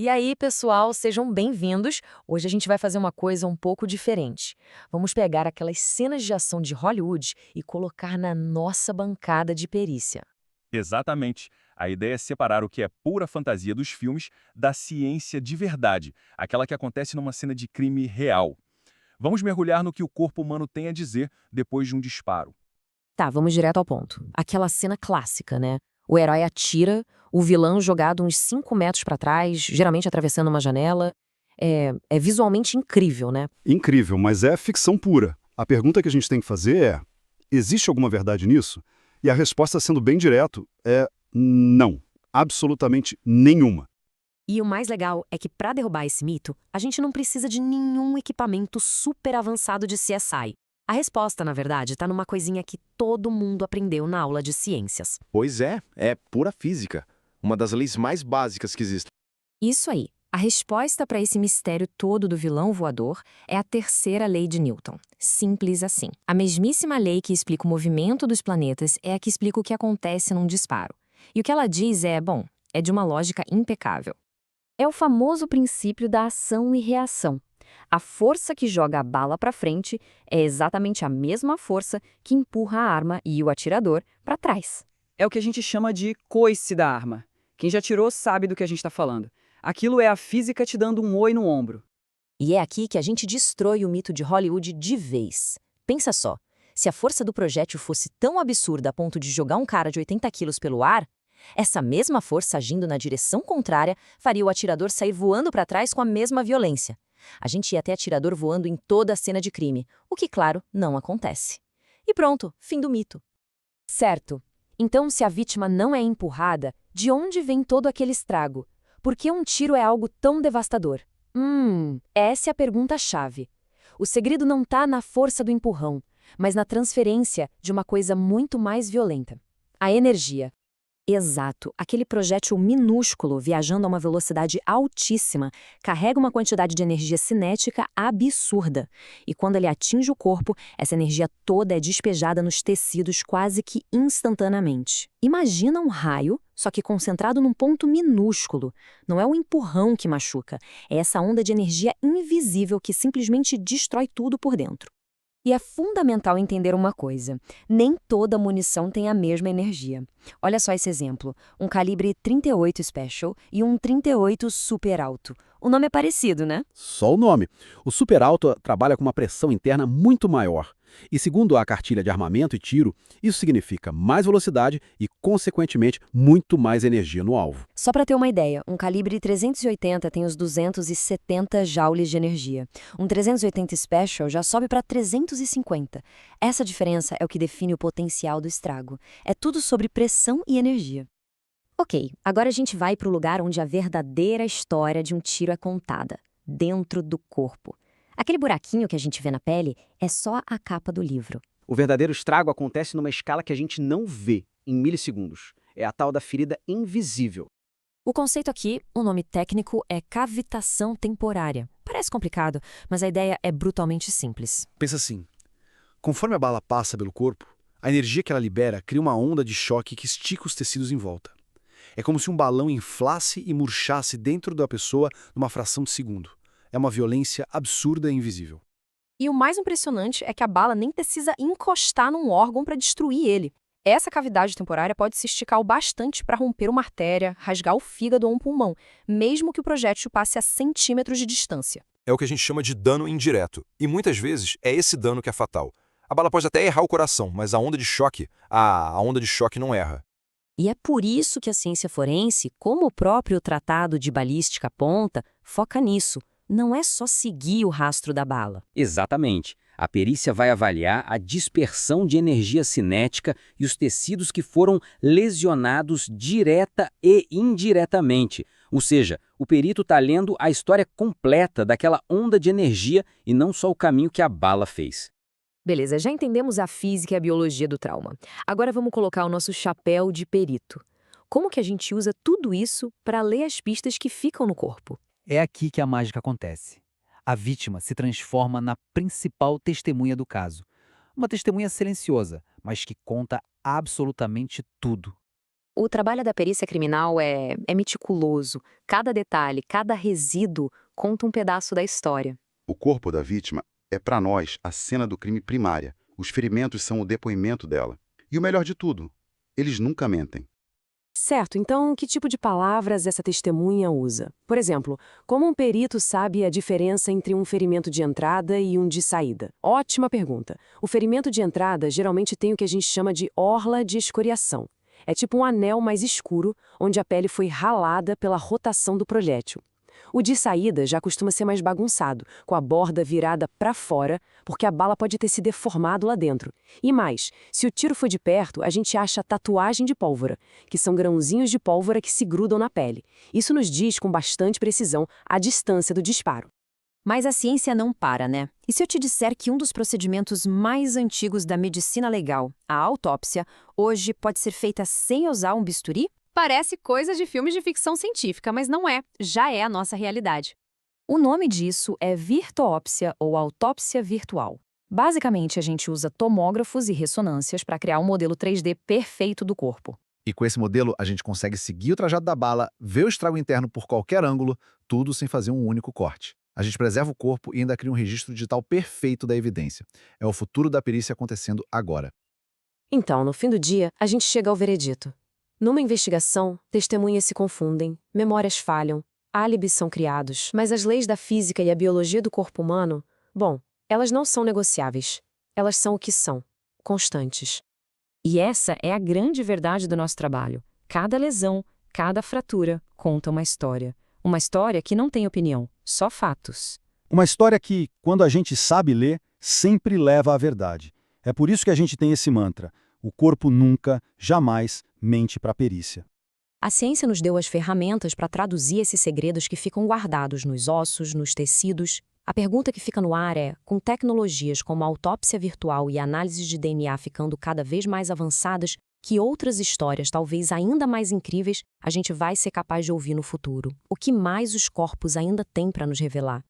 E aí, pessoal, sejam bem-vindos. Hoje a gente vai fazer uma coisa um pouco diferente. Vamos pegar aquelas cenas de ação de Hollywood e colocar na nossa bancada de perícia. Exatamente. A ideia é separar o que é pura fantasia dos filmes da ciência de verdade, aquela que acontece numa cena de crime real. Vamos mergulhar no que o corpo humano tem a dizer depois de um disparo. Tá, vamos direto ao ponto. Aquela cena clássica, né? O herói atira, o vilão jogado uns 5 metros pra trás, geralmente atravessando uma janela. É visualmente incrível, né? Incrível, mas é ficção pura. A pergunta que a gente tem que fazer é: existe alguma verdade nisso? E a resposta, sendo bem direto, é não. Absolutamente nenhuma. E o mais legal é que para derrubar esse mito, a gente não precisa de nenhum equipamento super avançado de CSI. A resposta, na verdade, está numa coisinha que todo mundo aprendeu na aula de ciências. Pois é pura física. Uma das leis mais básicas que existem. Isso aí. A resposta para esse mistério todo do vilão voador é a terceira lei de Newton. Simples assim. A mesmíssima lei que explica o movimento dos planetas é a que explica o que acontece num disparo. E o que ela diz é de uma lógica impecável. É o famoso princípio da ação e reação. A força que joga a bala para frente é exatamente a mesma força que empurra a arma e o atirador para trás. É o que a gente chama de coice da arma. Quem já tirou sabe do que a gente está falando. Aquilo é a física te dando um oi no ombro. E é aqui que a gente destrói o mito de Hollywood de vez. Pensa só, se a força do projétil fosse tão absurda a ponto de jogar um cara de 80 quilos pelo ar, essa mesma força agindo na direção contrária faria o atirador sair voando para trás com a mesma violência. A gente ia ter atirador voando em toda a cena de crime, o que, claro, não acontece. E pronto, fim do mito. Certo. Então, se a vítima não é empurrada, de onde vem todo aquele estrago? Por que um tiro é algo tão devastador? Essa é a pergunta-chave. O segredo não está na força do empurrão, mas na transferência de uma coisa muito mais violenta. A energia. Exato, aquele projétil minúsculo viajando a uma velocidade altíssima carrega uma quantidade de energia cinética absurda. E quando ele atinge o corpo, essa energia toda é despejada nos tecidos quase que instantaneamente. Imagina um raio, só que concentrado num ponto minúsculo. Não é o empurrão que machuca, é essa onda de energia invisível que simplesmente destrói tudo por dentro. E é fundamental entender uma coisa: nem toda munição tem a mesma energia. Olha só esse exemplo: um calibre 38 Special e um 38 Super Alto. O nome é parecido, né? Só o nome. O Super Alto trabalha com uma pressão interna muito maior. E segundo a cartilha de armamento e tiro, isso significa mais velocidade e, consequentemente, muito mais energia no alvo. Só para ter uma ideia, um calibre 380 tem os 270 joules de energia. Um 380 Special já sobe para 350. Essa diferença é o que define o potencial do estrago. É tudo sobre pressão e energia. Ok, agora a gente vai para o lugar onde a verdadeira história de um tiro é contada, dentro do corpo. Aquele buraquinho que a gente vê na pele é só a capa do livro. O verdadeiro estrago acontece numa escala que a gente não vê, em milissegundos. É a tal da ferida invisível. O conceito aqui, o nome técnico é cavitação temporária. Parece complicado, mas a ideia é brutalmente simples. Pensa assim, conforme a bala passa pelo corpo, a energia que ela libera cria uma onda de choque que estica os tecidos em volta. É como se um balão inflasse e murchasse dentro da pessoa numa fração de segundo. É uma violência absurda e invisível. E o mais impressionante é que a bala nem precisa encostar num órgão para destruir ele. Essa cavidade temporária pode se esticar o bastante para romper uma artéria, rasgar o fígado ou um pulmão, mesmo que o projétil passe a centímetros de distância. É o que a gente chama de dano indireto. E muitas vezes é esse dano que é fatal. A bala pode até errar o coração, mas a onda de choque não erra. E é por isso que a ciência forense, como o próprio Tratado de Balística aponta, foca nisso. Não é só seguir o rastro da bala. Exatamente. A perícia vai avaliar a dispersão de energia cinética e os tecidos que foram lesionados direta e indiretamente. Ou seja, o perito está lendo a história completa daquela onda de energia e não só o caminho que a bala fez. Beleza, já entendemos a física e a biologia do trauma. Agora vamos colocar o nosso chapéu de perito. Como que a gente usa tudo isso para ler as pistas que ficam no corpo? É aqui que a mágica acontece. A vítima se transforma na principal testemunha do caso. Uma testemunha silenciosa, mas que conta absolutamente tudo. O trabalho da perícia criminal é meticuloso. Cada detalhe, cada resíduo conta um pedaço da história. O corpo da vítima é, para nós, a cena do crime primária. Os ferimentos são o depoimento dela. E o melhor de tudo, eles nunca mentem. Certo, então que tipo de palavras essa testemunha usa? Por exemplo, como um perito sabe a diferença entre um ferimento de entrada e um de saída? Ótima pergunta. O ferimento de entrada geralmente tem o que a gente chama de orla de escoriação. É tipo um anel mais escuro, onde a pele foi ralada pela rotação do projétil. O de saída já costuma ser mais bagunçado, com a borda virada para fora, porque a bala pode ter se deformado lá dentro. E mais, se o tiro foi de perto, a gente acha tatuagem de pólvora, que são grãozinhos de pólvora que se grudam na pele. Isso nos diz com bastante precisão a distância do disparo. Mas a ciência não para, né? E se eu te disser que um dos procedimentos mais antigos da medicina legal, a autópsia, hoje pode ser feita sem usar um bisturi? Parece coisa de filmes de ficção científica, mas não é. Já é a nossa realidade. O nome disso é virtuópsia ou autópsia virtual. Basicamente, a gente usa tomógrafos e ressonâncias para criar um modelo 3D perfeito do corpo. E com esse modelo, a gente consegue seguir o trajeto da bala, ver o estrago interno por qualquer ângulo, tudo sem fazer um único corte. A gente preserva o corpo e ainda cria um registro digital perfeito da evidência. É o futuro da perícia acontecendo agora. Então, no fim do dia, a gente chega ao veredito. Numa investigação, testemunhas se confundem, memórias falham, álibis são criados, mas as leis da física e a biologia do corpo humano, bom, elas não são negociáveis. Elas são o que são, constantes. E essa é a grande verdade do nosso trabalho. Cada lesão, cada fratura conta uma história. Uma história que não tem opinião, só fatos. Uma história que, quando a gente sabe ler, sempre leva à verdade. É por isso que a gente tem esse mantra: o corpo nunca, jamais mente para a perícia. A ciência nos deu as ferramentas para traduzir esses segredos que ficam guardados nos ossos, nos tecidos. A pergunta que fica no ar é, com tecnologias como a autópsia virtual e análise de DNA ficando cada vez mais avançadas, que outras histórias, talvez ainda mais incríveis, a gente vai ser capaz de ouvir no futuro? O que mais os corpos ainda têm para nos revelar?